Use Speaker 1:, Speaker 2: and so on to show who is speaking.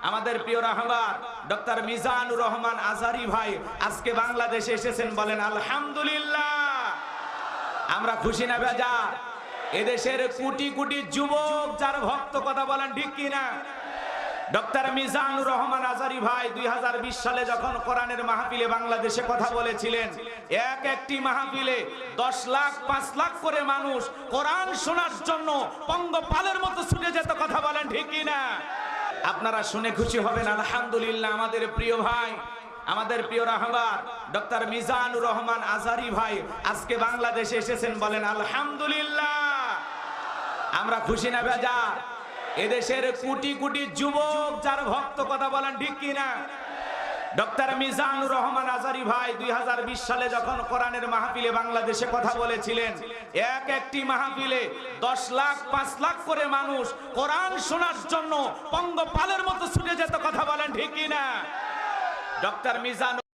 Speaker 1: আমাদের প্রিয় রাহবার ডক্টর মিজানুর রহমান আজহারী ভাই আজকে বাংলাদেশে এসেছেন, বলেন আলহামদুলিল্লাহ। আমরা খুশি না বেজার? এদেশের কোটি কোটি যুবক যার ভক্ত, কথা বলেন ঠিক কিনা? ডক্টর মিজানুর রহমান আজহারী ভাই 2020 সালে যখন কোরআনের মাহফিলে বাংলাদেশে কথা বলেছিলেন, একটি মাহফিলে 10 লাখ 5 লাখ করে মানুষ কোরআন শোনার জন্য পঙ্গপালের মতো ছুটে যেত, কথা বলেন ঠিক কিনা? আপনারা শুনে খুশি হবেন আলহামদুলিল্লাহ। আমাদের প্রিয় ভাই, আমাদের প্রিয় রাহবার ডক্টর মিজানুর রহমান আজহারী ভাই আজকে বাংলাদেশে এসেছেন, বলেন আলহামদুলিল্লাহ। আমরা খুশি না বেজার? এদেশের কোটি কোটি যুবক যার ভক্ত, কথা বলেন ঠিক কিনা? ডক্টর মিজানুর রহমান আজহারী ভাই 2020 সালে যখন কোরআনের মাহফিলে বাংলাদেশে কথা বলেছিলেন, একটি মাহফিলে 10 লাখ 5 লাখ করে মানুষ কোরআন শোনার জন্য পঙ্গপালের মতো ছুটে যেত, কথা বলেন ঠিক কিনা? ডক্টর মিজানুর